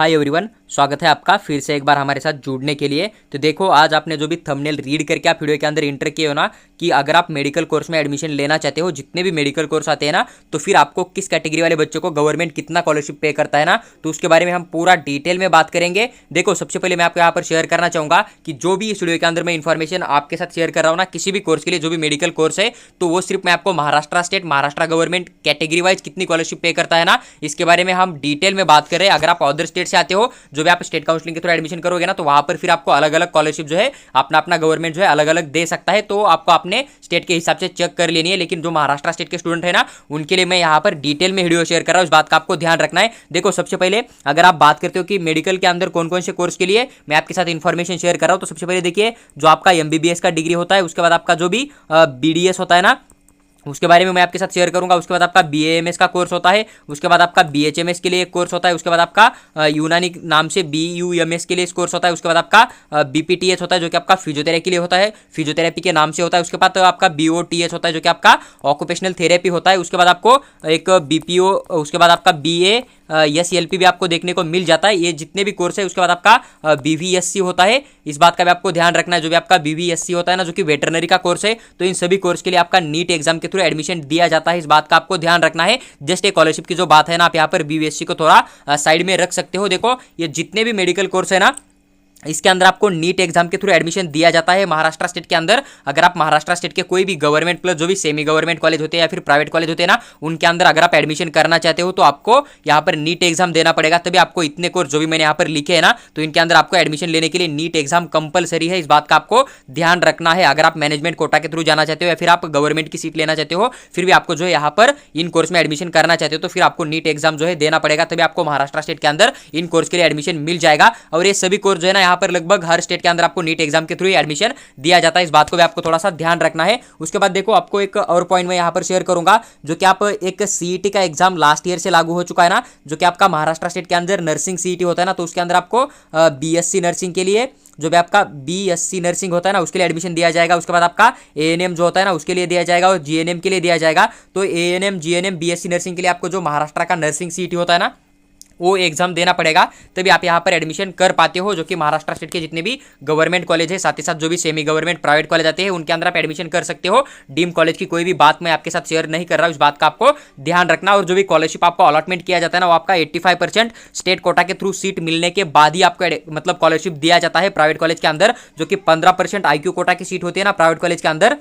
Hi everyone, स्वागत है आपका फिर से एक बार हमारे साथ जुड़ने के लिए। तो देखो, आज आपने जो भी थंबनेल रीड करके आप वीडियो के अंदर इंटर किए हो ना कि अगर आप मेडिकल कोर्स में एडमिशन लेना चाहते हो, जितने भी मेडिकल कोर्स आते हैं ना, तो फिर आपको किस कैटेगरी वाले बच्चों को गवर्नमेंट कितना स्कॉलरशिप पे करता है ना, तो उसके बारे में हम पूरा डिटेल में बात करेंगे। देखो, सबसे पहले मैं आपको यहाँ पर शेयर करना चाहूँगा कि जो भी इस वीडियो के अंदर मैं इन्फॉर्मेशन आपके साथ शेयर कर रहा हूँ ना, किसी भी कोर्स के लिए जो भी मेडिकल कोर्स है, तो वो सिर्फ मैं आपको Maharashtra state, Maharashtra government category wise कितनी स्कॉलरशिप पे करता है ना, इसके बारे में हम डिटेल में बात कर रहे हैं। अगर आप अदर स्टेट से आते हो, जो भी आप स्टेट काउंसलिंग के थ्रू एडमिशन करोगे ना, तो वहां पर फिर आपको अलग अलग स्कॉलरशिप जो है अपना अपना गवर्नमेंट जो है अलग अलग दे सकता है, तो आपको अपने स्टेट के हिसाब से चेक कर लेनी है। लेकिन जो महाराष्ट्र स्टेट के स्टूडेंट है ना, उनके लिए मैं यहाँ पर डिटेल में वीडियो शेयर कर रहा हूँ, इस बात का आपको ध्यान रखना है। देखो, सबसे पहले अगर आप बात करते हो कि मेडिकल के अंदर कौन कौन से कोर्स के लिए मैं आपके साथ इन्फॉर्मेशन शेयर कर रहा हूँ, तो सबसे पहले देखिए, जो आपका एमबीबीएस का डिग्री होता है, उसके बाद आपका जो भी बीडीएस होता है ना, उसके बारे में मैं आपके साथ शेयर करूंगा। उसके बाद आपका बीएएमएस का कोर्स होता है, उसके बाद आपका बीएचएमएस के लिए एक कोर्स होता है, उसके बाद आपका यूनानी नाम से बीयूएमएस के लिए इस कोर्स होता है, उसके बाद आपका बीपीटीएच होता है जो कि आपका फिजियोथेरेपी के लिए होता है, फिजियोथेरेपी के नाम से होता है। उसके बाद आपका बीओटीएच होता है जो कि आपका ऑक्यूपेशनल थेरेपी होता है। उसके बाद आपको एक बीपीओ, उसके बाद आपका बीए एसएलपी भी आपको देखने को मिल जाता है। ये जितने भी कोर्स है, उसके बाद आपका बीवीएससी होता है, इस बात का भी आपको ध्यान रखना है। जो भी आपका बीवीएससी होता है ना, जो कि वेटरनरी का कोर्स है, तो इन सभी कोर्स के लिए आपका नीट एग्जाम के थ्रू एडमिशन दिया जाता है, इस बात का आपको ध्यान रखना है। जस्ट एक स्कॉलरशिप की जो बात है ना, आप यहाँ पर बीवीएससी को थोड़ा साइड में रख सकते हो। देखो, ये जितने भी मेडिकल कोर्स है ना, इसके अंदर आपको नीट एग्जाम के थ्रू एडमिशन दिया जाता है महाराष्ट्र स्टेट के अंदर। अगर आप महाराष्ट्र स्टेट के कोई भी गवर्नमेंट प्लस जो भी सेमी गवर्नमेंट कॉलेज होते हैं या फिर प्राइवेट कॉलेज होते हैं ना, उनके अंदर अगर आप एडमिशन करना चाहते हो, तो आपको यहाँ पर नीट एग्जाम देना पड़ेगा, तभी आपको इतने कोर्स जो भी मैंने यहाँ पर लिखे हैं ना, तो इनके अंदर आपको एडमिशन लेने के लिए नीट एग्जाम कंपलसरी है, इस बात का आपको ध्यान रखना है। अगर आप मैनेजमेंट कोटा के थ्रू जाना चाहते हो या फिर आप गवर्नमेंट की सीट लेना चाहते हो, फिर भी आपको जो है यहाँ पर इन कोर्स में एडमिशन करना चाहते हो, तो फिर आपको नीट एग्जाम जो है देना पड़ेगा, तभी आपको महाराष्ट्र स्टेट के अंदर इन कोर्स के लिए एडमिशन मिल जाएगा। और ये सभी कोर्स जो है ना, यहाँ पर लगभग हर स्टेट के अंदर आपको नीट एग्जाम के थ्रू एडमिशन दिया जाता है, इस बात को भी आपको थोड़ा सा ध्यान रखना है। उसके बाद देखो, आपको एक और पॉइंट मैं यहाँ पर शेयर करूंगा, जो कि आप एक सीईटी का एग्जाम लास्ट ईयर से लागू हो चुका है ना, जो कि आपका महाराष्ट्र स्टेट के अंदर नर्सिंग सीईटी होता है ना, तो उसके अंदर आपको बीएससी नर्सिंग के लिए जो भी आपका बीएससी नर्सिंग होता है ना, उसके लिए एडमिशन दिया जाएगा। उसके बाद आपका एएनएम जो होता है ना, उसके लिए दिया जाएगा, और जीएनएम के लिए दिया जाएगा। तो एएनएम, जीएनएम, बीएससी नर्सिंग के लिए आपको जो महाराष्ट्र का नर्सिंग सीईटी होता है ना, वो एग्जाम देना पड़ेगा, तभी आप यहाँ पर एडमिशन कर पाते हो। जो कि महाराष्ट्र स्टेट के जितने भी गवर्नमेंट कॉलेज है, साथ ही साथ जो भी सेमी गवर्नमेंट प्राइवेट कॉलेज आते हैं, उनके अंदर आप एडमिशन कर सकते हो। डीम कॉलेज की कोई भी बात मैं आपके साथ शेयर नहीं कर रहा हूँ, इस बात का आपको ध्यान रखना। और जो भी स्कॉलरशिप आपको अलॉटमेंट किया जाता है ना, वो आपका 85% स्टेट कोटा के थ्रू सीट मिलने के बाद ही आपको मतलब स्कॉलरशिप दिया जाता है प्राइवेट कॉलेज के अंदर। जो कि 15% आईक्यू कोटा की सीट होती है ना प्राइवेट कॉलेज के अंदर,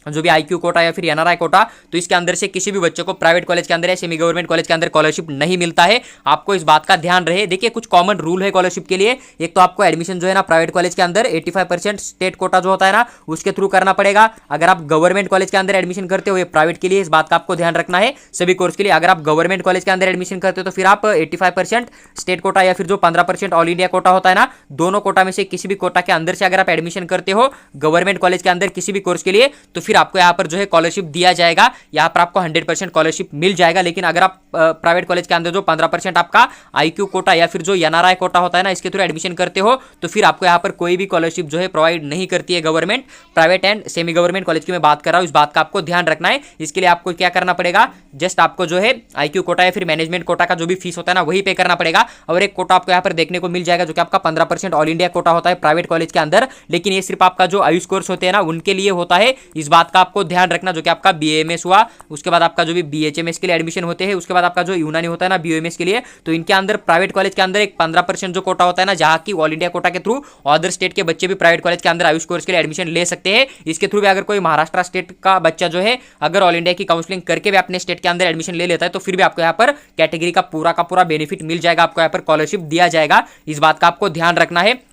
जो भी आईक्यू कोटा या फिर एनआरआई कोटा, तो इसके अंदर से किसी भी बच्चे को प्राइवेट कॉलेज के अंदर या सेमी गवर्नमेंट कॉलेज के अंदर स्कॉलरशिप नहीं मिलता है। आपको इस बात का ध्यान रहे। देखिए, कुछ कॉमन रूल है स्कॉलरशिप के लिए। एक तो आपको एडमिशन जो है ना प्राइवेट कॉलेज के अंदर 85% स्टेट कोटा जो होता है ना, उसके थ्रू करना पड़ेगा। अगर आप गवर्नमेंट कॉलेज के अंदर एडमिशन करते हो, ये प्राइवेट के लिए, इस बात का आपको ध्यान रखना है सभी कोर्स के लिए। अगर आप गवर्नमेंट कॉलेज के अंदर एडमिशन करते हो, तो फिर आप 85% स्टेट कोटा या फिर जो 15% ऑल इंडिया कोटा होता है ना, दोनों कोटा में से किसी भी कोटा के अंदर से अगर आप एडमिशन करते हो गवर्नमेंट कॉलेज के अंदर किसी भी कोर्स के लिए, तो फिर आपको यहाँ पर जो है स्कॉलरशिप दिया जाएगा। यहाँ पर आपको 100% स्कॉलरशिप मिल जाएगा। लेकिन अगर आप प्राइवेट कॉलेज के अंदर जो 15% आपका आईक्यू कोटा या फिर जो एनआरआई कोटा होता है ना, इसके थ्रू एडमिशन करते हो, तो फिर आपको यहाँ पर कोई भी स्कॉलरशिप जो है प्रोवाइड नहीं करती है government. Private and semi government college की मैं बात कर रहा हूँ, इस बात का आपको ध्यान रखना है। इसके लिए आपको क्या करना पड़ेगा, जस्ट आपको जो है आईक्यू कोटा या फिर मैनेजमेंट कोटा का जो भी फीस होता है ना, वही पे करना पड़ेगा। और एक कोटा आपको यहाँ पर देखने को मिल जाएगा, जो कि आपका 15% ऑल इंडिया कोटा होता है प्राइवेट कॉलेज के अंदर। लेकिन ये सिर्फ आपका जो आयुष कोर्स होते हैं ना, उनके लिए होता है, इस बात का आपको ध्यान रखना। जो कि आपका बीएमएस हुआ, उसके बाद आपका जो भी बीएचएमएस के लिए एडमिशन होते हैं, उसके बाद आपका जो यूनानी होता है ना बीओएमएस के लिए, तो इनके अंदर प्राइवेट कॉलेज के अंदर एक 15% जो कोटा होता है ना, जहां की ऑल इंडिया कोटा के थ्रू अदर स्टेट के बच्चे भी प्राइवेट कॉलेज के अंदर आयुष कोर्स के लिए एडमिशन ले सकते हैं। इसके थ्रू भी अगर कोई महाराष्ट्र स्टेट का बच्चा जो है अगर ऑल इंडिया की काउंसलिंग करके भी अपने स्टेट के अंदर एडमिशन ले लेता है, तो फिर भी आपको यहाँ पर कैटेगरी का पूरा बेनिफिट मिल जाएगा, आपको यहाँ पर स्कॉलरशिप दिया जाएगा। इस बात का आपको ध्यान रखना है।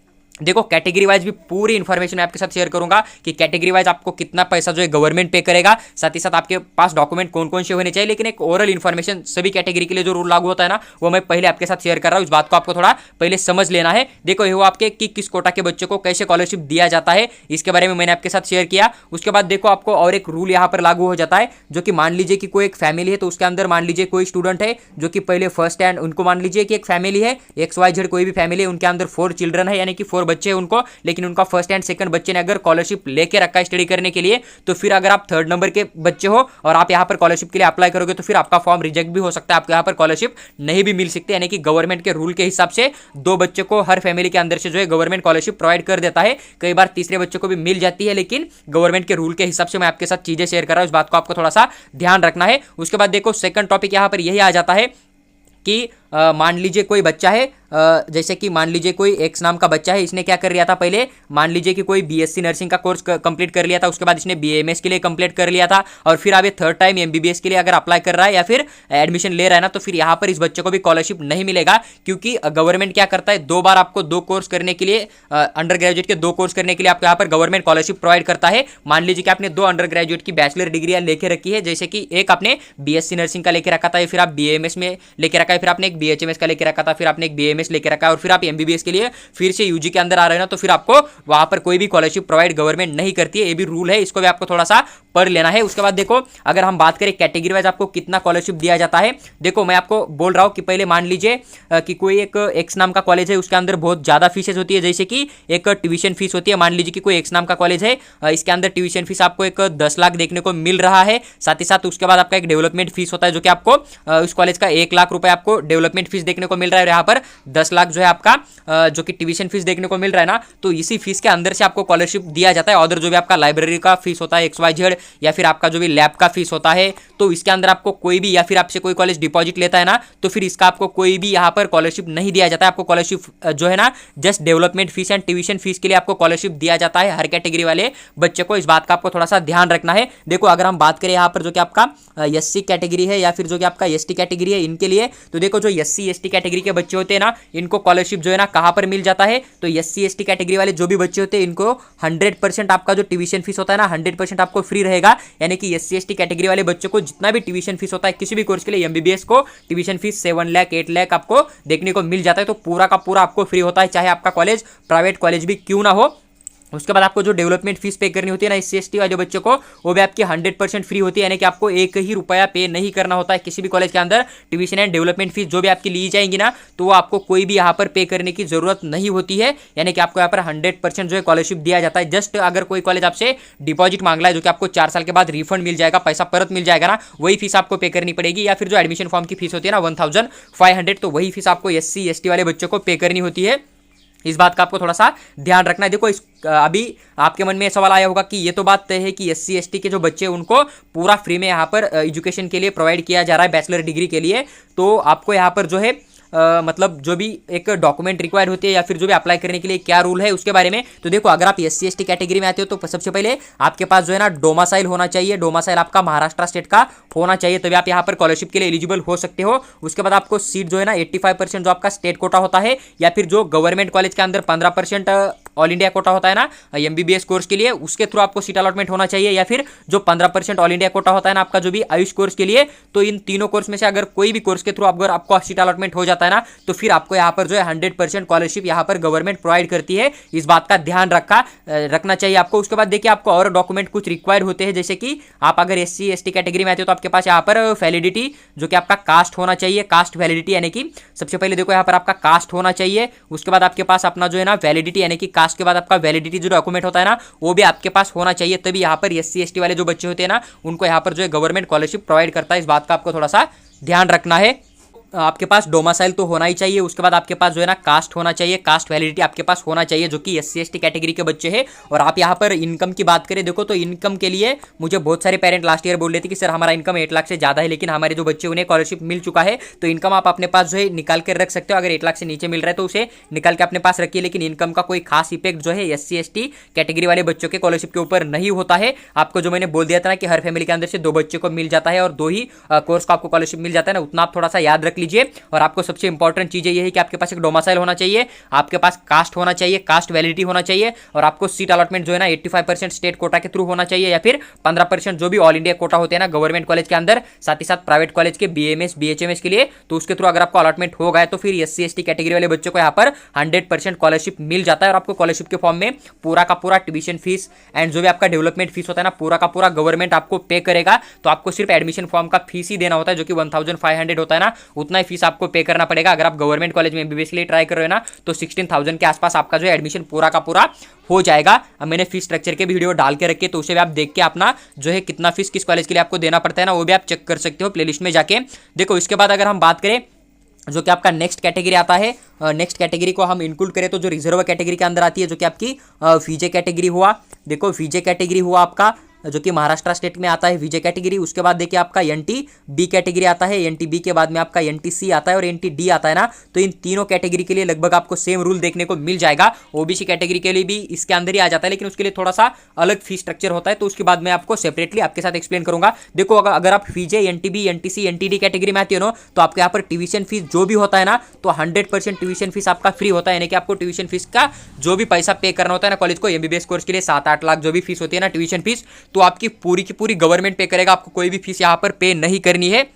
देखो, कैटेगरी वाइज भी पूरी इन्फॉर्मेशन मैं आपके साथ शेयर करूंगा कि कैटेगरी वाइज आपको कितना पैसा जो है गवर्नमेंट पे करेगा, साथ ही साथ आपके पास डॉक्यूमेंट कौन कौन से होने चाहिए। लेकिन एक ओरल इन्फॉर्मेशन सभी कैटेगरी के लिए जो रूल लागू होता है ना, वो मैं पहले आपके साथ शेयर कर रहा हूँ, इस बात को आपको थोड़ा पहले समझ लेना है। देखो, ये वो आपके कि किस कोटा के बच्चे को कैसे स्कॉलरशिप दिया जाता है, इसके बारे में मैंने आपके साथ शेयर किया। उसके बाद देखो, आपको और एक रूल यहाँ पर लागू हो जाता है, जो कि मान लीजिए कि कोई एक फैमिली है, तो उसके अंदर मान लीजिए कोई स्टूडेंट है जो कि पहले फर्स्ट एंड, उनको मान लीजिए कि एक फैमिली है XYZ कोई भी फैमिली है, उनके अंदर 4 चिल्ड्रन है, यानी कि 4 और बच्चे हैं उनको, लेकिन उनका फर्स्ट एंड सेकंड बच्चे ने अगर स्कॉलरशिप लेके रखा है स्टडी करने के लिए, तो फिर अगर आप थर्ड नंबर के बच्चे हो और आप यहाँ पर स्कॉलरशिप के लिए अप्लाई करोगे तो फिर आपका फॉर्म रिजेक्ट भी हो सकता है, आपको यहाँ पर स्कॉलरशिप नहीं भी मिल सकती। यानी कि गवर्नमेंट के रूल के हिसाब से 2 बच्चे को हर फैमिली के अंदर से जो है गवर्नमेंट स्कॉलरशिप प्रोवाइड कर देता है। कई बार तीसरे बच्चे को भी मिल जाती है, लेकिन गवर्नमेंट के रूल के हिसाब से मैं आपके साथ चीजें शेयर कर रहा हूं, इस बात को आपको थोड़ा सा ध्यान रखना है। उसके बाद देखो सेकंड टॉपिक यहां पर यही आ जाता है कि मान लीजिए कोई बच्चा है, जैसे कि मान लीजिए कोई एक्स नाम का बच्चा है, इसने क्या कर लिया था पहले, मान लीजिए कि कोई बीएससी नर्सिंग का कोर्स कंप्लीट कर लिया था, उसके बाद इसने बीएमएस के लिए कंप्लीट कर लिया था और फिर अब ये थर्ड टाइम एमबीबीएस के लिए अगर अप्लाई कर रहा है या फिर एडमिशन ले रहा है ना, तो फिर यहाँ पर इस बच्चे को भी स्कॉलरशिप नहीं मिलेगा, क्योंकि गवर्नमेंट क्या करता है, 2 बार आपको 2 कोर्स करने के लिए, अंडर ग्रेजुएट के 2 कोर्स करने के लिए आपको यहाँ पर गवर्नमेंट स्कॉलरशिप प्रोवाइड करता है। मान लीजिए कि आपने 2 अंडर ग्रेजुएट की बैचलर डिग्री लेके रखी है, जैसे कि एक आपने बीएससी नर्सिंग का लेके रखा था, फिर आप बीएमएस में लेके रखा है, फिर आपने एक बीएचएमएस का लेके रखा था, फिर आपने एक बीएमएस लेके रखा है और फिर आप एमबीबीएस के लिए फिर से यूजी के अंदर आ रहे हैं ना, तो फिर आपको वहां पर कोई भी स्कॉलरशिप प्रोवाइड गवर्नमेंट नहीं करती है। ये भी रूल है, इसको भी आपको थोड़ा सा पढ़ लेना है। उसके बाद देखो अगर हम बात करें कैटेगरी वाइज आपको कितना स्कॉलरशिप दिया जाता है, देखो मैं आपको बोल रहा हूं कि पहले मान लीजिए कि कोई एक एक्स नाम का कॉलेज है, उसके अंदर बहुत ज्यादा फीसेज होती है, जैसे कि एक ट्यूशन फीस होती है। मान लीजिए कि कोई एक्स नाम का कॉलेज है, इसके अंदर ट्यूशन फीस आपको एक 10 लाख देखने को मिल रहा है, साथ ही साथ उसके बाद आपका एक डेवलपमेंट फीस होता है जो कि आपको उस कॉलेज का 1 लाख रुपए आपको डेवलपमेंट फीस देखने को मिल रहा है, यहाँ पर 10 लाख जो है आपका जो कि ट्यूशन फीस देखने को मिल रहा है ना, तो इसी फीस के अंदर से आपको स्कॉलरशिप दिया जाता है। और जो भी आपका लाइब्रेरी का फीस होता है XYZ, या फिर आपका जो भी लैब का फीस होता है, तो इसके अंदर आपको कोई भी, या फिर आपसे कोई कॉलेज डिपॉजिट लेता है ना, तो फिर इसका आपको कोई भी यहाँ पर स्कॉलरशिप नहीं दिया जाता है। आपको स्कॉलरशिप जो है ना just development fees and tuition fees के लिए आपको स्कॉलरशिप दिया जाता है हर कैटेगरी वाले बच्चे को। इस बात का आपको थोड़ा सा ध्यान रखना है। देखो अगर हम बात करें यहाँ पर जो कि आपका SC कैटेगरी है या फिर जो कि आपका ST कैटेगरी है, इनके लिए तो देखो जो SC ST कैटेगरी के बच्चे होते हैं ना, इनको स्कॉलरशिप जो है ना कहां पर मिल जाता है, तो SC ST कैटेगरी वाले जो भी बच्चे होते हैं इनको 100% आपका जो ट्यूशन फीस होता है ना 100% आपको फ्री रहेगा। यानी कि SC ST कैटेगरी वाले बच्चों को जितना भी ट्यूशन फीस होता है किसी भी कोर्स के लिए, MBBS को ट्यूशन फीस 7 लाख 8 लाख आपको देखने को मिल जाता है, तो पूरा का पूरा आपको फ्री होता है, चाहे आपका कॉलेज प्राइवेट कॉलेज भी क्यों ना हो। उसके बाद आपको जो डेवलपमेंट फीस पे करनी होती है ना SC ST वाले बच्चों को, वो भी आपकी 100% फ्री होती है। यानी कि आपको 1 ही रुपया पे नहीं करना होता है किसी भी कॉलेज के अंदर। ट्यूशन एंड डेवलपमेंट फीस जो भी आपकी ली जाएंगी ना, तो वो आपको कोई भी यहाँ पर पे करने की जरूरत नहीं होती है। यानी कि आपको यहाँ पर 100% जो है स्कॉलरशिप दिया जाता है। जस्ट अगर कोई कॉलेज आपसे डिपॉजिट मांग रहा है जो कि आपको 4 साल के बाद रिफंड मिल जाएगा, पैसा परत मिल जाएगा ना, वही फीस आपको पे करनी पड़ेगी। या फिर जो एडमिशन फॉर्म की फीस होती है ना 1500, तो वही फीस आपको SC ST वाले बच्चों को पे करनी होती है। इस बात का आपको थोड़ा सा ध्यान रखना है। देखो अभी आपके मन में सवाल आया होगा कि ये तो बात तय है कि SC ST के जो बच्चे उनको पूरा फ्री में यहाँ पर एजुकेशन के लिए प्रोवाइड किया जा रहा है बैचलर डिग्री के लिए, तो आपको यहाँ पर जो है मतलब जो भी एक डॉक्यूमेंट रिक्वायर्ड होती है या फिर जो भी अप्लाई करने के लिए क्या रूल है उसके बारे में। तो देखो अगर आप SC ST कैटेगरी में आते हो तो सबसे पहले आपके पास जो है ना डोमासाइल होना चाहिए। डोमासाइल आपका महाराष्ट्र स्टेट का होना चाहिए, तभी आप यहाँ पर स्कॉलरशिप के लिए एलिजिबल हो सकते हो। उसके बाद आपको सीट जो है ना 85% जो आपका स्टेट कोटा होता है, या फिर जो गवर्नमेंट कॉलेज के अंदर 15% ऑल इंडिया कोटा होता है ना MBBS कोर्स के लिए, उसके थ्रू आपको सीट अलॉटमेंट होना चाहिए, या फिर जो 15% ऑल इंडिया कोटा होता है ना आपका जो भी आयुष कोर्स के लिए, तो इन तीनों कोर्स में से अगर कोई भी कोर्स के थ्रू अगर आपको सीट अलॉटमेंट हो जाता है ना, तो फिर आपको यहाँ पर जो है 100% स्कॉलरशिप यहाँ पर गवर्नमेंट प्रोवाइड करती है। इस बात का ध्यान रखना चाहिए आपको। उसके बाद देखिए आपको और डॉक्यूमेंट कुछ रिक्वायर्ड होते हैं, जैसे कि आप अगर SC ST कैटेगरी में आते हो तो आपके पास यहाँ पर वैलिडिटी जो कि आपका कास्ट होना चाहिए, कास्ट वैलिडिटी। यानी कि सबसे पहले देखो यहाँ पर आपका कास्ट होना चाहिए। उसके बाद आपके पास अपना जो है ना वैलिडिटी, यानी कि कास्ट के बाद आपका वैलिडिटी जो डॉक्यूमेंट होता है ना वो भी आपके पास होना चाहिए, तभी यहाँ पर SC ST वाले जो बच्चे होते हैं ना उनको यहाँ पर जो है गवर्नमेंट स्कॉलरशिप प्रोवाइड करता है। इस बात का आपको थोड़ा सा ध्यान रखना है। आपके पास डोमासाइल तो होना ही चाहिए। उसके बाद आपके पास जो है ना कास्ट होना चाहिए, कास्ट वैलिडिटी आपके पास होना चाहिए जो कि SC ST कैटेगरी के बच्चे हैं। और आप यहाँ पर इनकम की बात करें देखो, तो इनकम के लिए मुझे बहुत सारे पेरेंट लास्ट ईयर बोल रहे थे कि सर हमारा इनकम 8 लाख से ज़्यादा है, लेकिन हमारे जो बच्चे उन्हें स्कॉलरशिप मिल चुका है, तो इनकम आप अपने पास जो है निकाल कर रख सकते हो। अगर 8 लाख से नीचे मिल रहा है तो उसे निकाल के अपने पास रखिए, लेकिन इनकम का कोई खास इफेक्ट जो है SC ST कैटेगरी वाले बच्चों के स्कॉलरशिप के ऊपर नहीं होता है। आपको जो मैंने बोल दिया था ना कि हर फैमिली के अंदर से 2 बच्चे को मिल जाता है और 2 ही कोर्स का आपको स्कॉलरशिप मिल जाता है ना, उतना आप थोड़ा सा याद रख लीजिए। और आपको सबसे इंपॉर्टेंट चीज ये है कि आपके पास एक डोमासाइल होना चाहिए, आपके पास कास्ट होना चाहिए, कास्ट वैलिडिटी होना चाहिए, और आपको सीट अलॉटमेंट जो है ना 85% स्टेट कोटा के थ्रू होना चाहिए, या फिर 15% जो भी ऑल इंडिया कोटा होते हैं ना गवर्नमेंट कॉलेज के अंदर, साथ ही साथ प्राइवेट कॉलेज के BMS BHMS के लिए, तो उसके थ्रू अगर आपको अलॉटमेंट हो गया तो फिर SC ST कैटेगरी वाले बच्चों को यहाँ पर 100% स्कॉलरशिप मिल जाता है। और आपको स्कॉलरशिप के फॉर्म में पूरा का पूरा ट्यूशन फीस एंड जो भी आपका डेवलपमेंट फीस होता है ना पूरा का पूरा गवर्नमेंट आपको पे करेगा। तो आपको सिर्फ एडमिशन फॉर्म का फीस ही देना होता है जो कि 1500 होता है ना, उतना उतना ही फीस आपको पे करना पड़ेगा। अगर आप गवर्नमेंट कॉलेज में एमबीबीएस के लिए ट्राई कर रहे हो ना तो 16,000 के आसपास आपका जो है एडमिशन पूरा का पूरा हो जाएगा। अब मैंने फीस स्ट्रक्चर के वीडियो डाल के रखे तो उसे भी आप देख के अपना जो है कितना फीस किस कॉलेज के लिए आपको देना पड़ता है ना वो भी आप चेक कर सकते हो प्लेलिस्ट में जाके। देखो इसके बाद अगर हम बात करें जो कि आपका नेक्स्ट कैटेगरी आता है, नेक्स्ट कैटेगरी को हम इंक्लूड करें तो जो रिजर्व कैटेगरी के अंदर आती है जो कि आपकी फीजे कैटेगरी हुआ। देखो फीजे कैटेगरी हुआ आपका जो कि महाराष्ट्र स्टेट में आता है विजय कैटेगरी। उसके बाद देखिए आपका एनटी बी कैटेगरी आता है, एनटी बी के बाद में आपका एनटी सी आता है और एनटी डी आता है ना। तो इन तीनों कैटेगरी के लिए लगभग आपको सेम रूल देखने को मिल जाएगा। ओबीसी कैटेगरी के लिए भी इसके अंदर ही आ जाता है लेकिन उसके लिए थोड़ा सा अलग फीस स्ट्रक्चर होता है, तो उसके बाद मैं आपको सेपरेटली आपके साथ एक्सप्लेन करूंगा। देखो अगर आप फीजे एनटीबी एनटीसी एनटीडी कैटेगरी में आती हो ना तो आपके यहाँ पर ट्यूशन फीस जो भी होता है ना तो 100% ट्यूशन फीस आपका फ्री होता है, यानी कि आपको ट्यूशन फीस का जो भी पैसा पे करना होता है ना कॉलेज को एमबीबीएस कोर्स के लिए 7-8 लाख जो भी फीस होती है ना ट्यूशन फीस, तो आपकी पूरी गवर्नमेंट पे करेगा। आपको कोई भी फीस यहाँ पर पे नहीं करनी है।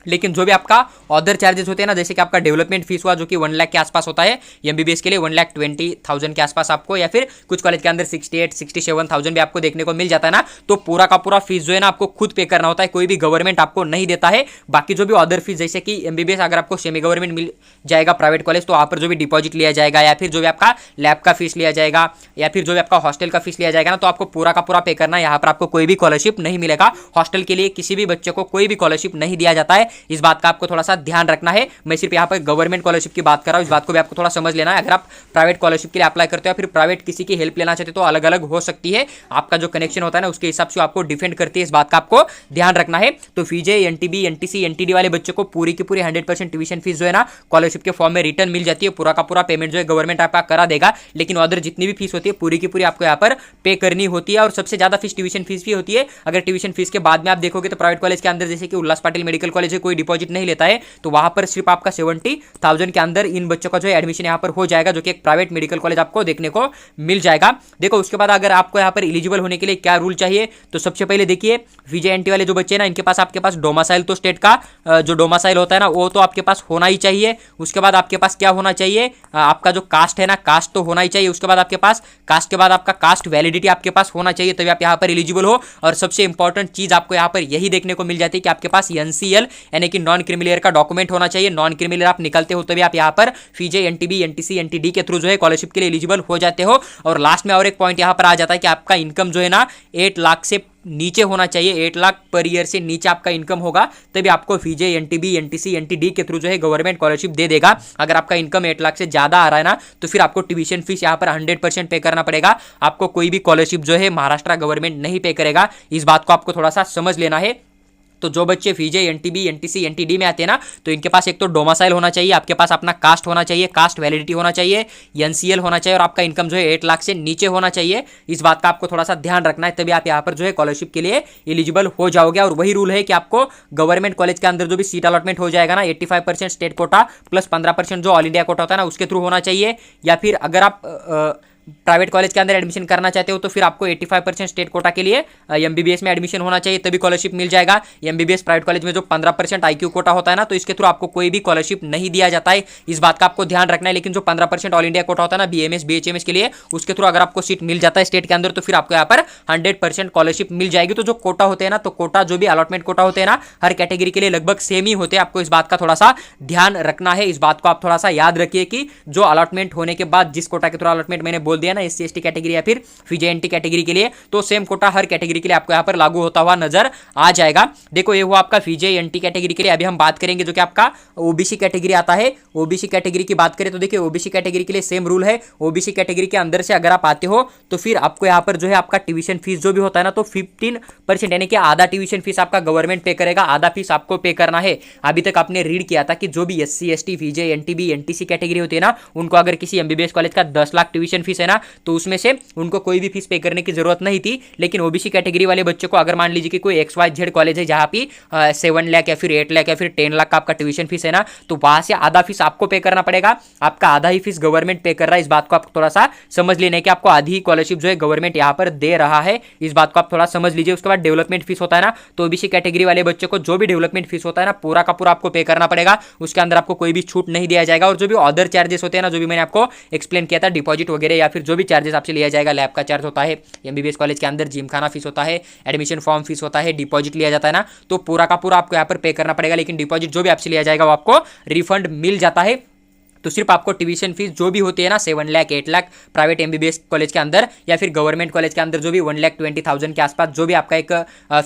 लेकिन जो भी आपका अदर चार्जेस होते हैं ना जैसे कि आपका डेवलपमेंट फीस हुआ जो कि 1 लाख के आसपास होता है एमबीबीएस के लिए, 1,20,000 के आसपास आपको, या फिर कुछ कॉलेज के अंदर 68-67,000 भी आपको देखने को मिल जाता है ना। तो पूरा का पूरा फीस जो है ना आपको खुद पे करना होता है, कोई भी गवर्नमेंट आपको नहीं देता है। बाकी जो भी अदर फीस जैसे कि एमबीबीएस अगर आपको सेमी गवर्नमेंट मिल जाएगा प्राइवेट कॉलेज तो वहाँ पर जो भी डिपॉजिट लिया जाएगा या फिर जो भी आपका लैब का फीस लिया जाएगा या फिर जो भी आपका हॉस्टल का फीस लिया जाएगा ना तो आपको पूरा का पूरा पे करना है। यहाँ पर आपको कोई भी स्कॉलरशिप नहीं मिलेगा। हॉस्टल के लिए किसी भी बच्चे को कोई भी स्कॉलरशिप नहीं दिया जाता है, इस बात का आपको थोड़ा सा ध्यान रखना है। मैं सिर्फ यहाँ पर गवर्नमेंट स्कॉलरशिप की बात कर रहा हूँ, इस बात को भी आपको थोड़ा समझ लेना है। अगर आप प्राइवेट स्कॉलरशिप के लिए अप्लाई करते हो या फिर प्राइवेट किसी की हेल्प लेना चाहते हो तो अलग अलग हो सकती है, आपका जो कनेक्शन होता है ना उसके हिसाब से आपको डिफेंड करती है, इस बात का आपको ध्यान रखना है। तो फीजे एनटीबी एनटीसी एनटीडी वाले बच्चों को पूरी की पूरी 100% ट्यूशन फीस जो है ना स्कॉलरशिप के फॉर्म में रिटर्न मिल जाती है, पूरा का पूरा पेमेंट जो है गवर्नमेंट आपका करा देगा। लेकिन अदर जितनी भी फीस होती है पूरी की पूरी आपको यहाँ पर पे करनी होती है। और सबसे ज्यादा फीस ट्यूशन फीस भी होती है। अगर ट्यूशन फीस के बाद में आप देखोगे तो प्राइवेट कॉलेज के अंदर जैसे कि उल्लास पाटिल मेडिकल कॉलेज है कोई डिपॉजिट नहीं लेता है, तो वहां पर सिर्फ आपका 70,000 के अंदर इन बच्चों का जो है एडमिशन यहाँ पर हो जाएगा, जो कि एक प्राइवेट मेडिकल कॉलेज आपको देखने को मिल जाएगा। देखो उसके बाद अगर आपको यहाँ पर एलिजिबल होने के लिए क्या रूल चाहिए तो सबसे पहले देखिए विजय एनटी वाले जो बच्चे ना इनके पास आपके पास डोमासाइल तो स्टेट का जो डोमासाइल होता है ना वो तो आपके पास होना ही चाहिए। उसके बाद आपके पास क्या होना चाहिए, आपका जो कास्ट है ना कास्ट तो होना ही चाहिए। उसके बाद आपके पास कास्ट के बाद आपका कास्ट वैलिडिटी आपके पास होना चाहिए तभी आप यहाँ पर एलिजिबल हो। और सबसे इंपॉर्टेंट चीज आपको यहाँ पर यही देखने को मिल जाती है कि आपके पास एनसीएल यानी कि नॉन क्रिमिलियर का डॉक्यूमेंट होना चाहिए। नॉन क्रिमिलियर आप निकलते हो तभी आप यहाँ पर फीजे एनटीबी एनटीसी एनटीडी के थ्रू जो है स्कॉलरशिप के लिए एलिजिबल हो जाते हो। और लास्ट में और एक पॉइंट यहाँ पर आ जाता है कि आपका इनकम जो है ना 8 लाख से नीचे होना चाहिए। 8 लाख पर ईयर से नीचे आपका इनकम होगा तभी आपको फीजे एनटीबी एनटीसी एनटीडी के थ्रू जो है गवर्नमेंट स्कॉलरशिप दे देगा। अगर आपका इनकम 8 लाख से ज्यादा आ रहा है ना तो फिर आपको ट्यूशन फीस यहाँ पर 100% पे करना पड़ेगा। आपको कोई भी स्कॉलरशिप जो है महाराष्ट्र गवर्नमेंट नहीं पे करेगा, इस बात को आपको थोड़ा सा समझ लेना है। तो जो बच्चे फीजे एनटीबी एनटीसी एनटीडी में आते हैं ना तो इनके पास एक तो डोमासाइल होना चाहिए, आपके पास अपना कास्ट होना चाहिए, कास्ट वैलिडिटी होना चाहिए, एनसीएल होना चाहिए और आपका इनकम जो है 8 लाख से नीचे होना चाहिए। इस बात का आपको थोड़ा सा ध्यान रखना है तभी आप यहाँ पर जो है स्कॉलरशिप के लिए एलिजिबल हो जाओगे। और वही रूल है कि आपको गवर्नमेंट कॉलेज के अंदर जो भी सीट अलॉटमेंट हो जाएगा ना 85% स्टेट कोटा प्लस 15% जो ऑल इंडिया कोटा होता है ना उसके थ्रू होना चाहिए। या फिर अगर आप प्राइवेट कॉलेज के अंदर एडमिशन करना चाहते हो तो फिर आपको 85% स्टेट कोटा के लिए एमबीबीएस में एडमिशन होना चाहिए तभी स्कॉलरशिप मिल जाएगा। एमबीबीएस प्राइवेट कॉलेज में जो 15% आईक्यू कोटा होता है ना तो इसके थ्रू आपको कोई भी स्कॉलरशिप नहीं दिया जाता है, इस बात का आपको ध्यान रखना है। लेकिन जो 15% ऑल इंडिया कोटा होता है ना बीएमएस बीएचएमएस के लिए उसके थ्रू अगर आपको सीट मिल जाता है स्टेट के अंदर तो फिर आपको यहाँ पर 100% स्कॉलरशिप मिल जाएगी। तो जो कोटा होते हैं ना तो कोटा जो भी अलॉटमेंट कोटा होते हैं ना हर कैटेगरी के लिए लगभग सेम ही होते हैं, आपको इस बात का थोड़ा सा ध्यान रखना है। इस बात को आप थोड़ा सा याद रखिए कि जो अलॉटमेंट होने के बाद जिस कोटा के थ्रू अलॉटमेंट मैंने बोल दिया ना एससी एसटी कैटेगरी या फिर फीजे एनटी कैटेगरी के लिए तो सेम कोटा हर कैटेगरी के लिए आपको यहाँ पर लागू होता हुआ नजर आ जाएगा। देखो ये हुआ आपका फीजे एनटी कैटेगरी के लिए। अभी हम बात करेंगे जो कि आपका ओबीसी कैटेगरी आता है। ओबीसी कैटेगरी की बात करें तो देखिए ओबीसी कैटेगरी के लिए सेम रूल है। ओबीसी कैटेगरी के अंदर से अगर आप आते हो तो फिर आपको यहाँ पर जो है आपका ट्यूशन फीस जो भी होता है ना तो 15% यानी कि आधा ट्यूशन फीस आपका गवर्नमेंट पे करेगा, आधा फीस आपको पे करना है। अभी तक आपने रीड किया था कि जो भी SC ST VJ NTB NTC category होती है ना उनको अगर किसी एमबीबीएस कॉलेज का 10 लाख ट्यूशन फीस है ना तो उसमें से उनको कोई भी फीस पे करने की जरूरत नहीं थी। लेकिन ओबीसी कैटेगरी वाले बच्चों को अगर मान लीजिए कि कोई XYZ कॉलेज है जहां पे 7 लाख या फिर 8 लाख या फिर 10 लाख का आपका ट्यूशन फीस है ना तो वहां से आधा फीस आपको पे करना पड़ेगा, आपका आधा ही फीस गवर्नमेंट पे कर रहा है। इस बात को आप थोड़ा सा समझ लेना है कि आपको आधी स्कॉलरशिप जो है गवर्नमेंट यहाँ पर दे रहा है, इस बात को आप थोड़ा समझ लीजिए। उसके बाद डेवलपमेंट फीस होता है ना तो ओबीसी कैटेगरी वाले बच्चों को जो भी डेवलपमेंट फीस होता है ना पूरा का पूरा आपको पे करना पड़ेगा, उसके अंदर आपको कोई भी छूट नहीं दिया जाएगा। और जो भी अदर चार्जेस होते हैं ना जो भी मैंने आपको एक्सप्लेन किया था डिपॉजिट वगैरह या फिर जो भी चार्जेस आपसे लिया जाएगा, लैब का चार्ज होता है एमबीबीएस कॉलेज के अंदर, जिम खाना फीस होता है, एडमिशन फॉर्म फीस होता है, डिपॉजिट लिया जाता है ना, तो पूरा का पूरा आपको यहाँ पर पे करना पड़ेगा। लेकिन डिपॉजिट जो भी आपसे लिया जाएगा वो आपको रिफंड मिल जाता है। तो सिर्फ आपको ट्यूशन फीस जो भी होती है ना 7 lakh 8 lakh private MBBS college के अंदर या फिर गवर्नमेंट कॉलेज के अंदर जो भी 1,20,000 के आसपास जो भी आपका एक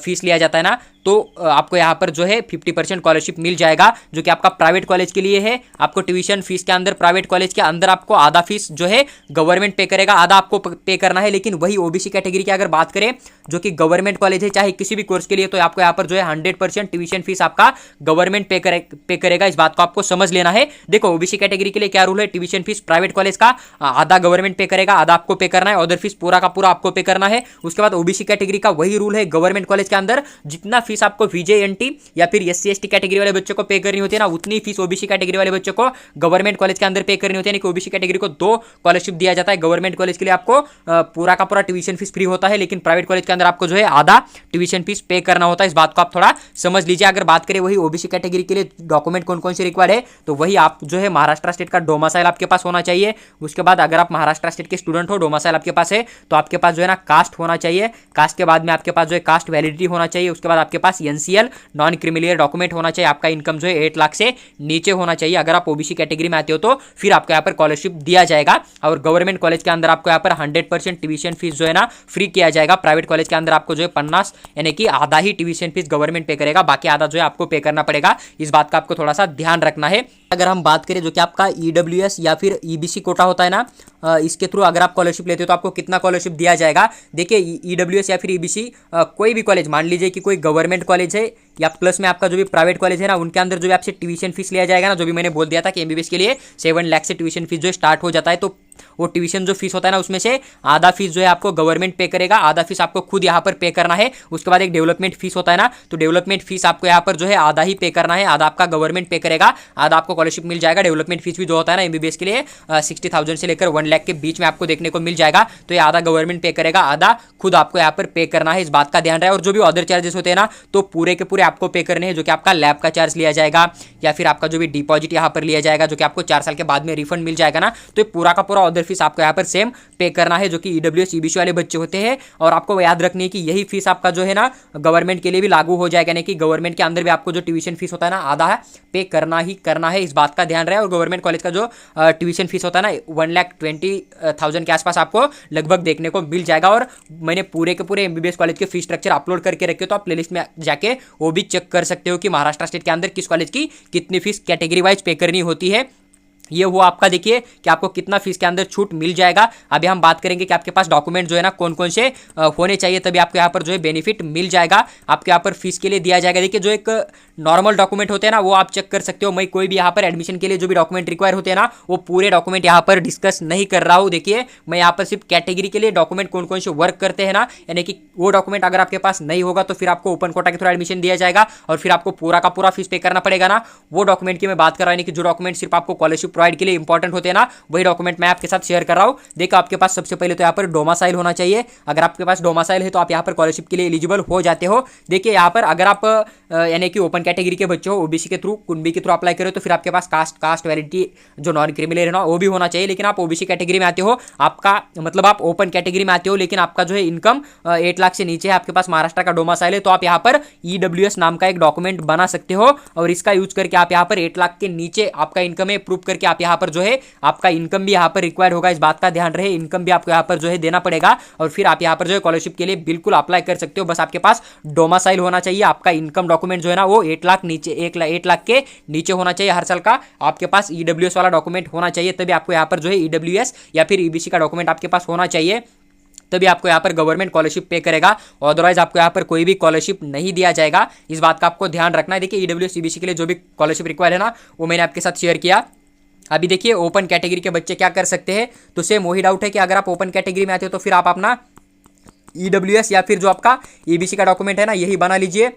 फीस लिया जाता है ना, तो आपको यहाँ पर जो है 50% स्कॉलरशिप मिल जाएगा, जो कि आपका प्राइवेट कॉलेज के लिए है। आपको ट्यूशन फीस के अंदर प्राइवेट कॉलेज के अंदर आपको आधा फीस जो है गवर्नमेंट पे करेगा, आधा आपको पे करना है। लेकिन वही ओबीसी कैटेगरी की अगर बात करें जो कि गवर्नमेंट कॉलेज है चाहे किसी भी कोर्स के लिए, तो आपको यहाँ पर जो है 100% ट्यूशन फीस आपका गवर्नमेंट पे करेगा। इस बात को आपको समझ लेना है। देखो ओबीसी कैटेगरी के लिए क्या रूल है, ट्यूशन फीस प्राइवेट कॉलेज का आधा गवर्नमेंट पे करेगा, आधा आपको पे करना है, अदर फीस पूरा का पूरा आपको पे करना है। उसके बाद ओबीसी कैटेगरी का वही रूल है, गवर्नमेंट कॉलेज के अंदर जितना फीस आपको VJNT या फिर SC ST कैटेगरी वाले बच्चों को पे करनी होती है ना, उतनी फीस ओबीसी कैटेगरी वाले बच्चों को गवर्नमेंट कॉलेज के अंदर पे करनी होती है। ओबीसी कैटेगरी को 2 स्कॉलरशिप दिया जाता है। गवर्नमेंट कॉलेज के लिए आपको पूरा का पूरा ट्यूशन फीस फ्री होता है, लेकिन प्राइवेट कॉलेज के अंदर आपको जो है आधा ट्यूशन फीस पे करना होता है। इस बात को आप थोड़ा समझ लीजिए। अगर बात करें वही ओबीसी कैटेगरी के लिए डॉक्यूमेंट कौन कौन से रिक्वायर्ड है, तो वही आप जो है महाराष्ट्र स्टेट का डोमासाइल आपके पास होना चाहिए। उसके बाद अगर आप महाराष्ट्र स्टेट के स्टूडेंट हो, डोमासाइल आपके पास है, तो आपके पास जो है ना कास्ट होना चाहिए। कास्ट के बाद में आपके पास जो है कास्ट वैलिडिटी होना चाहिए। उसके बाद आपके पास NCL नॉन क्रिमिलियर डॉक्यूमेंट होना चाहिए। आपका इनकम जो है 8 लाख से नीचे होना चाहिए। अगर आप ओबीसी कैटेगरी में आते हो तो फिर आपको यहाँ पर स्कॉलरशिप दिया जाएगा। और गवर्नमेंट कॉलेज के अंदर आपको यहाँ पर 100% ट्यूशन फीस जो है ना फ्री किया जाएगा। प्राइवेट कॉलेज के अंदर आपको जो है 50 यानी कि आधा ही ट्यूशन फीस गवर्नमेंट पे करेगा, बाकी आधा जो है आपको पे करना पड़ेगा। इस बात का आपको थोड़ा सा ध्यान रखना है। अगर हम बात करें जो कि आपका EWS या फिर EBC कोटा होता है ना, इसके थ्रू अगर आप स्कॉलरशिप लेते हो तो आपको कितना स्कॉलरशिप दिया जाएगा। देखिए EWS या फिर EBC कोई भी कॉलेज, मान लीजिए कि कोई गवर्नमेंट कॉलेज है या प्लस में आपका जो भी प्राइवेट कॉलेज है ना, उनके अंदर जो भी आपसे ट्यूशन फीस लिया जाएगा ना, जो भी मैंने बोल दिया था कि एमबीबीएस के लिए 7 लाख से ट्यूशन फीस जो स्टार्ट हो जाता है, तो वो ट्यूशन जो फीस होता है ना उसमें से आधा फीस जो है आपको गवर्नमेंट पे करेगा, आधा फीस आपको खुद यहाँ पर पे करना है। उसके बाद एक डेवलपमेंट फीस होता है ना, तो डेवलपमेंट फीस आपको यहाँ पर जो है आधा ही पे करना है, आधा आपका गवर्नमेंट पे करेगा, आधा आपको स्कॉलरशिप मिल जाएगा। डेवलपमेंट फीस भी जो होता है ना एमबीबीएस के लिए 60,000 से लेकर 1 लाख के बीच में आपको देखने को मिल जाएगा। तो ये आधा गवर्नमेंट पे करेगा, आधा खुद आपको यहाँ पर पे करना है। इस बात का ध्यान रहे। और जो भी अदर चार्जेस होते हैं ना, तो पूरे के पूरे आपको पे करने हैं, जो कि आपका लैब का चार्ज लिया जाएगा या फिर आपका जो भी डिपॉजिट यहाँ पर लिया जाएगा, जो कि आपको 4 साल के बाद में रिफंड मिल जाएगा ना, तो पूरा का पूरा अदर फीस आपको यहाँ पर सेम पे करना है, जो कि EWS EBC वाले बच्चे होते हैं। और आपको याद रखनी है कि यही फीस आपका जो है ना गवर्नमेंट के लिए भी लागू हो जाएगा, यानी कि गवर्नमेंट के अंदर भी आपको जो ट्यूशन फीस होता है ना आधा पे करना ही करना है। इस बात का ध्यान रहे। और गवर्नमेंट कॉलेज का जो ट्यूशन फीस होता है ना 1,20,000 के आसपास आपको लगभग देखने को मिल जाएगा। और मैंने पूरे के पूरे एमबीबीएस कॉलेज के फीस स्ट्रक्चर अपलोड करके रखे, तो आप प्लेलिस्ट में जाके वो भी चेक कर सकते हो कि महाराष्ट्र स्टेट के अंदर किस कॉलेज की कितनी फीस कैटेगरी वाइज पे करनी होती है। ये हुआ आपका, देखिए कि आपको कितना फीस के अंदर छूट मिल जाएगा। अभी हम बात करेंगे कि आपके पास डॉक्यूमेंट जो है ना कौन कौन से होने चाहिए, तभी आपको यहाँ पर जो है बेनिफिट मिल जाएगा। आपके यहाँ पर फीस के लिए दिया जाएगा। देखिए जो एक नॉर्मल डॉक्यूमेंट होते हैं ना वो आप चेक कर सकते हो। मैं कोई भी यहाँ पर एडमिशन के लिए जो भी डॉक्यूमेंट रिक्वायर होते हैं ना, वो पूरे डॉक्यूमेंट यहाँ पर डिस्कस नहीं कर रहा हूँ। देखिए मैं यहाँ पर सिर्फ कैटेगरी के लिए डॉक्यूमेंट कौन कौन से वर्क करते हैं ना, यानी कि वो डॉक्यूमेंट अगर आपके पास नहीं होगा तो फिर आपको ओपन कोटा के थ्रू एडमिशन दिया जाएगा और फिर आपको पूरा का पूरा फीस पे करना पड़ेगा ना। वो डॉक्यूमेंट की मैं बात कर रहा हूँ, यानी कि जो डॉक्यूमेंट सिर्फ आपको स्कॉलरशिप प्रोवाइड के लिए इंपॉर्टेंट होते हैं ना, वही डॉक्यूमेंट मैं आपके साथ शेयर कर रहा हूं। देखो आपके पास सबसे पहले तो यहाँ पर डोमासाइल होना चाहिए। अगर आपके पास डोमासाइल है तो आप यहाँ पर स्कॉलरशिप के लिए एलिजिबल हो जाते हो। देखिए यहाँ पर अगर आप यानी कि ओपन कैटेगरी के बच्चे हो, ओबीसी के थ्रू कुंबी के थ्रू अप्लाई करो, तो फिर आपके पास कास्ट वैलिडिटी जो नॉन क्रिमिनल है ना वो भी होना चाहिए। लेकिन आप ओबीसी कैटेगरी में आते हो, आपका मतलब आप ओपन कैटेगरी में आते हो, लेकिन आपका जो है इनकम 8 लाख से नीचे है, आपके पास महाराष्ट्र का डोमासाइल है, तो आप यहाँ पर EWS नाम का एक डॉक्यूमेंट बना सकते हो और इसका यूज करके आप यहाँ पर 8 लाख के नीचे आपका इनकम है प्रूव करके आप यहाँ पर जो है आपका इनकम भी यहाँ पर रिक्वायर्ड होगा। इस बात का ध्यान रहे, इनकम भी आपको यहाँ पर जो है देना पड़ेगा और फिर आप यहाँ पर जो है स्कॉलरशिप के लिए बिल्कुल अप्लाई कर सकते हो। बस आपके पास डोमासाइल होना चाहिए, आपका इनकम डॉक्यूमेंट जो है ना वो 8 लाख नीचे 8 लाख के नीचे होना चाहिए हर साल का। आपके पास EWS वाला डॉक्यूमेंट होना चाहिए, तभी आपको यहाँ पर जो है EWS या फिर EBC का डॉक्यूमेंट आपके पास होना चाहिए, तभी आपको यहाँ पर गवर्नमेंट स्कॉलरशिप पे करेगा। अदरवाइज आपको यहाँ पर कोई भी स्कॉलरशिप नहीं दिया जाएगा। इस बात का आपको ध्यान रखना है। देखिए EWS EBC के लिए जो भी स्कॉलरशिप रिक्वायर है ना वो मैंने आपके साथ शेयर किया। अभी देखिए ओपन कैटेगरी के बच्चे क्या कर सकते हैं, तो सेम वही डाउट है कि अगर आप ओपन कैटेगरी में आते हो तो फिर आप अपना EWS या फिर जो आपका EBC का डॉक्यूमेंट है ना यही बना लीजिए।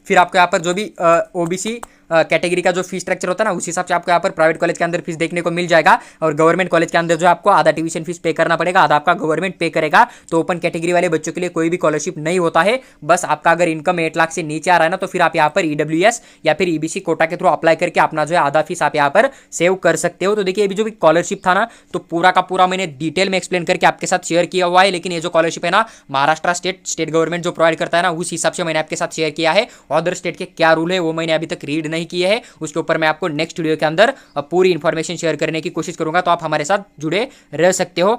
फिर आपको यहाँ पर जो भी OBC कैटेगरी का जो फीस स्ट्रक्चर होता है ना, उस हिसाब से आपको यहाँ पर प्राइवेट कॉलेज के अंदर फीस देखने को मिल जाएगा। और गवर्नमेंट कॉलेज के अंदर जो आपको आधा ट्यूशन फीस पे करना पड़ेगा, आधा आपका गवर्नमेंट पे करेगा। तो ओपन कैटेगरी वाले बच्चों के लिए कोई भी स्कॉलरशिप नहीं होता है। बस आपका अगर इनकम 8 लाख से नीचे आ रहा है ना, तो फिर आप यहाँ पर ईडब्ल्यूएस या फिर ईबीसी कोटा के थ्रू अप्लाई करके अपना जो है आधा फीस आप यहाँ पर सेव कर सकते हो। तो देखिए अभी जो भी स्कॉलरशिप था ना, तो पूरा का पूरा मैंने डिटेल में एक्सप्लेन करके आपके साथ शेयर किया हुआ है। लेकिन ये जो स्कॉलरशिप है ना, महाराष्ट्र स्टेट गवर्नमेंट जो प्रोवाइड करता है ना, उस हिसाब से मैंने आपके साथ शेयर किया है। अदर स्टेट के क्या रूल है वो मैंने अभी तक रीड नहीं किए हैं, उसके ऊपर मैं आपको नेक्स्ट वीडियो के अंदर पूरी इंफॉर्मेशन शेयर करने की कोशिश करूंगा। तो आप हमारे साथ जुड़े रह सकते हो।